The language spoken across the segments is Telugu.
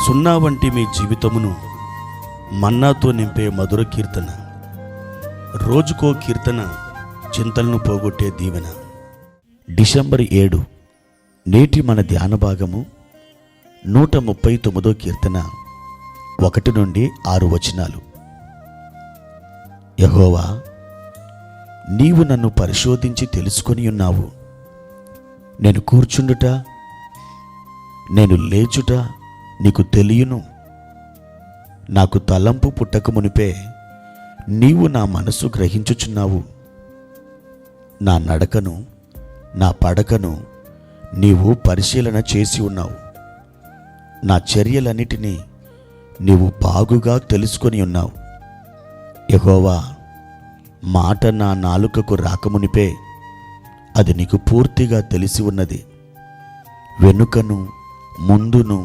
సున్నా వంటి మీ జీవితమును మన్నాతో నింపే మధుర కీర్తన, రోజుకో కీర్తన, చింతలను పోగొట్టే దీవెన. డిసెంబర్ 7 నేటి మన ధ్యాన భాగము 139 కీర్తన 1 నుండి 6 వచనాలు. యెహోవా, నీవు నన్ను పరిశోధించి తెలుసుకొని ఉన్నావు. నేను కూర్చుండుట, నేను లేచుట నీకు తెలియను. నాకు తలంపు పుట్టక మునిపే నీవు నా మనసు గ్రహించుచున్నావు. నా నడకను, నా పడకను నీవు పరిశీలన చేసి ఉన్నావు. నా చర్యలన్నిటినీ నీవు బాగుగా తెలుసుకొని ఉన్నావు. యెహోవా, మాట నా నాలుకకు రాకమునిపే అది నీకు పూర్తిగా తెలిసి ఉన్నది. వెనుకను ముందును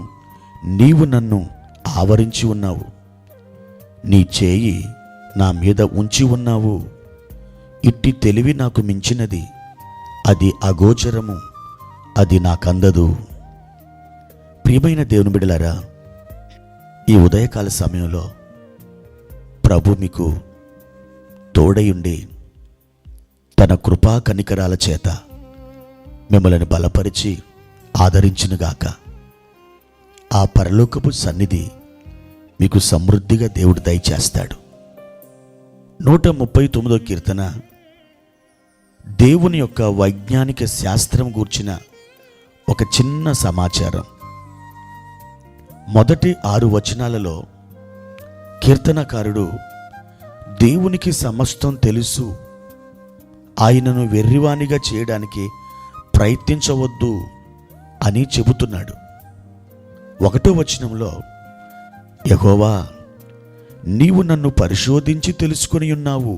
నీవు నన్ను ఆవరించి ఉన్నావు. నీ చేయి నా మీద ఉంచి ఉన్నావు. ఇట్టి తెలివి నాకు మించినది, అది అగోచరము, అది నాకందదు. ప్రియమైన దేవుని బిడ్డలారా, ఈ ఉదయకాల సమయంలో ప్రభు మీకు తోడయుండి తన కృపా కనికరాల చేత మిమ్మల్ని బలపరిచి ఆదరించునుగాక. ఆ పరలోకపు సన్నిధి మీకు సమృద్ధిగా దేవుడు దయచేస్తాడు. 139 కీర్తన దేవుని యొక్క వైజ్ఞానిక శాస్త్రం గూర్చిన ఒక చిన్న సమాచారం. మొదటి 6 వచనాలలో కీర్తనకారుడు దేవునికి సమస్తం తెలుసు, ఆయనను వెర్రివానిగా చేయడానికి ప్రయత్నించవద్దు అని చెబుతున్నాడు. 1వ వచనంలో యెహోవా, నీవు నన్ను పరిశోధించి తెలుసుకొని ఉన్నావు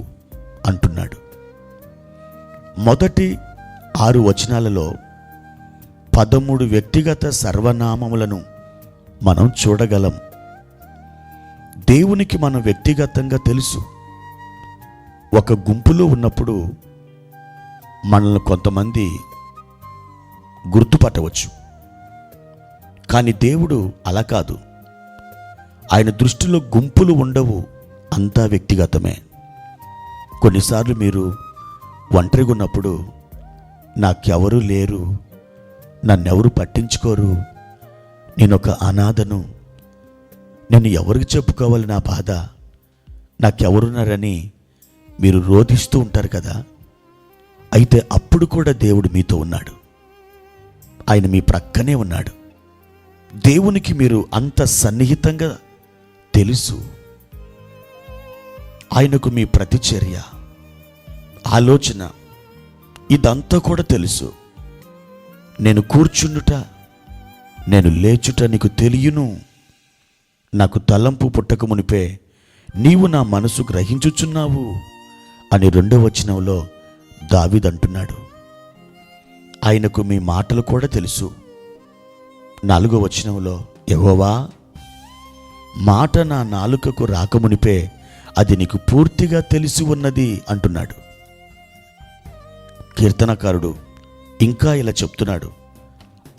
అంటున్నాడు. మొదటి 6 వచనాలలో 13 వ్యక్తిగత సర్వనామములను మనం చూడగలం. దేవునికి మనం వ్యక్తిగతంగా తెలుసు. ఒక గుంపులో ఉన్నప్పుడు మనల్ని కొంతమంది గుర్తుపట్టవచ్చు, కానీ దేవుడు అలా కాదు. ఆయన దృష్టిలో గుంపులు ఉండవు, అంతా వ్యక్తిగతమే. కొన్నిసార్లు మీరు ఒంటరిగా ఉన్నప్పుడు నాకెవరూ లేరు, నన్నెవరు పట్టించుకోరు, నేనొక అనాథను, నేను ఎవరికి చెప్పుకోవాలి నా బాధ, నాకెవరున్నారని మీరు రోధిస్తూ ఉంటారు కదా. అయితే అప్పుడు కూడా దేవుడు మీతో ఉన్నాడు. ఆయన మీ ప్రక్కనే ఉన్నాడు. దేవునికి మీరు అంత సన్నిహితంగా తెలుసు. ఆయనకు మీ ప్రతిచర్య, ఆలోచన ఇదంతా కూడా తెలుసు. నేను కూర్చుండుట, నేను లేచుట నీకు తెలియను. నాకు తలంపు పుట్టక మునిపే నీవు నా మనసు గ్రహించుచున్నావు అని 2వ వచనంలో దావీదు అంటున్నాడు. ఆయనకు మీ మాటలు కూడా తెలుసు. 4వ వచనంలో యెహోవా, మాట నా నాలుకకు రాకమునిపే అది నీకు పూర్తిగా తెలిసి ఉన్నది అంటున్నాడు. కీర్తనకారుడు ఇంకా ఇలా చెప్తున్నాడు,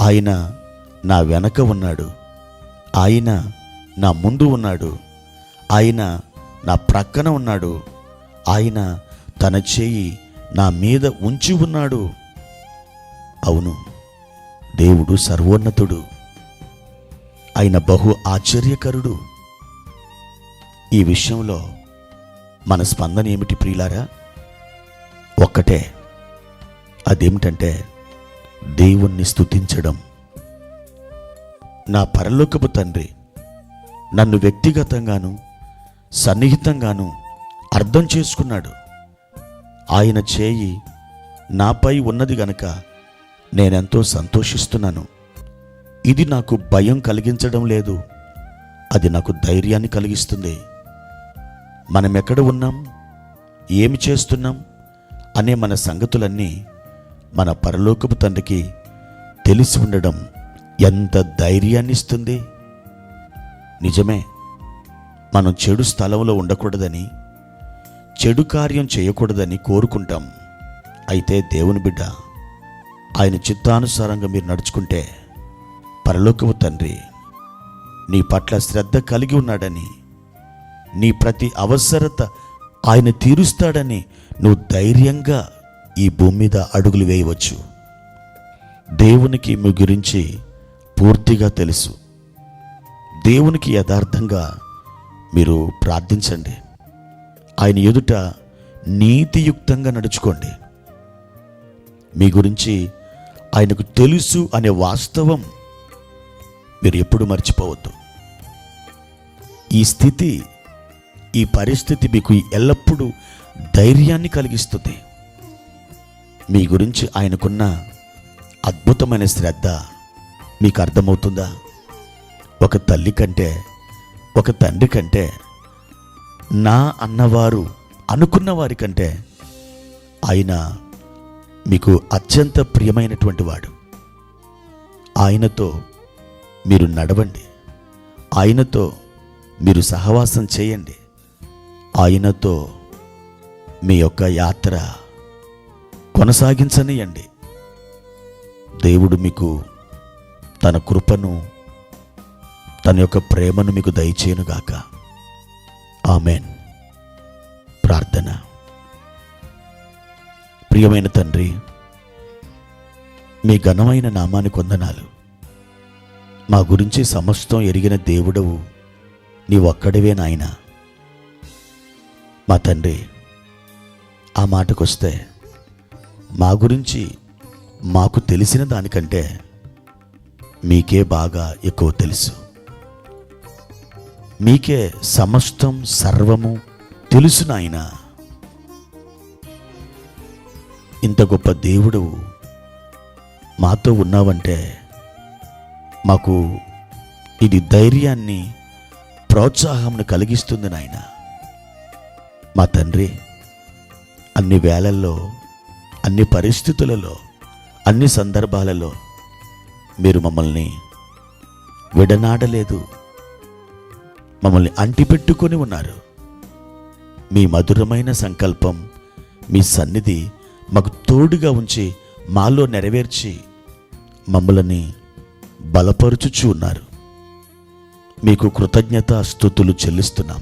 ఆయన నా వెనక ఉన్నాడు, ఆయన నా ముందు ఉన్నాడు, ఆయన నా ప్రక్కన ఉన్నాడు, ఆయన తన చేయి నా మీద ఉంచి ఉన్నాడు. అవును, దేవుడు సర్వోన్నతుడు, ఆయన బహు ఆశ్చర్యకరుడు. ఈ విషయంలో మన స్పందన ఏమిటి ప్రియులారా? ఒక్కటే, అదేమిటంటే దేవుణ్ణి స్తుతించడం. నా పరలోకపు తండ్రి నన్ను వ్యక్తిగతంగాను సన్నిహితంగాను అర్థం చేసుకున్నాడు. ఆయన చేయి నాపై ఉన్నది గనక నేనెంతో సంతోషిస్తున్నాను. ఇది నాకు భయం కలిగించడం లేదు, అది నాకు ధైర్యాన్ని కలిగిస్తుంది. మనం ఎక్కడ ఉన్నాం, ఏమి చేస్తున్నాం అనే మన సంగతులన్నీ మన పరలోకపు తండ్రికి తెలిసి ఉండడం ఎంత ధైర్యాన్ని ఇస్తుంది. నిజమే, మనం చెడు స్థలంలో ఉండకూడదని, చెడు కార్యం చేయకూడదని కోరుకుంటాం. అయితే దేవుని బిడ్డ, ఆయన చిత్తానుసారంగా మీరు నడుచుకుంటే పరలోకపు తండ్రి నీ పట్ల శ్రద్ధ కలిగి ఉన్నాడని, నీ ప్రతి అవసరత ఆయన తీరుస్తాడని నువ్వు ధైర్యంగా ఈ భూమి మీద అడుగులు వేయవచ్చు. దేవునికి మీ గురించి పూర్తిగా తెలుసు. దేవునికి యథార్థంగా మీరు ప్రార్థించండి. ఆయన ఎదుట నీతియుక్తంగా నడుచుకోండి. మీ గురించి ఆయనకు తెలుసు అనే వాస్తవం మీరు ఎప్పుడు మర్చిపోవద్దు. ఈ స్థితి, ఈ పరిస్థితి మీకు ఎల్లప్పుడూ ధైర్యాన్ని కలిగిస్తుంది. మీ గురించి ఆయనకున్న అద్భుతమైన శ్రద్ధ మీకు అర్థమవుతుందా? ఒక తల్లి కంటే, ఒక తండ్రి కంటే, నా అన్నవారు అనుకున్న వారి కంటే ఆయన మీకు అత్యంత ప్రియమైనటువంటి వాడు. ఆయనతో మీరు నడవండి, ఆయనతో మీరు సహవాసం చేయండి, ఆయనతో మీ యొక్క యాత్ర కొనసాగించనియండి. దేవుడు మీకు తన కృపను, తన యొక్క ప్రేమను మీకు దయచేయునుగాక. ఆమెన్. ప్రార్థన. ప్రియమైన తండ్రి, మీ ఘనమైన నామానికి వందనాలు. మా గురించి సమస్తం ఎరిగిన దేవుడవు నీవొక్కడివే నాయనా. మా తండ్రి, ఆ మాటకొస్తే మా గురించి మాకు తెలిసిన దానికంటే మీకే బాగా ఎక్కువ తెలుసు. మీకే సమస్తం సర్వము తెలుసు నాయనా. ఇంత గొప్ప దేవుడు మాతో ఉన్నావంటే మాకు ఇది ధైర్యాన్ని, ప్రోత్సాహంను కలిగిస్తుంది నాయన. మా తండ్రి, అన్ని వేళల్లో, అన్ని పరిస్థితులలో, అన్ని సందర్భాలలో మీరు మమ్మల్ని విడనాడలేదు, మమ్మల్ని అంటిపెట్టుకొని ఉన్నారు. మీ మధురమైన సంకల్పం, మీ సన్నిధి మాకు తోడుగా ఉంచి మాలో నెరవేర్చి మమ్మల్ని బలపరుచుచూ ఉన్నారు. మీకు కృతజ్ఞత స్తుతులు చెల్లిస్తున్నాం.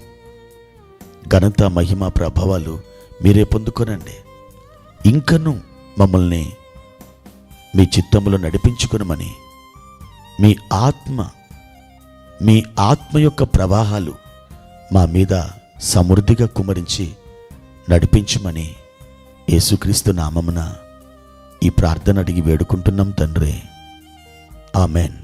ఘనత, మహిమ, ప్రభావాలు మీరే పొందుకొనండి. ఇంకను మమ్మల్ని మీ చిత్తములో నడిపించుకొనమని, మీ ఆత్మ యొక్క ప్రవాహాలు మా మీద సమృద్ధిగా కుమరించి నడిపించమని యేసుక్రీస్తు నామమున ఈ ప్రార్థన అడిగి వేడుకుంటున్నాం తండ్రి. ఆమెన్.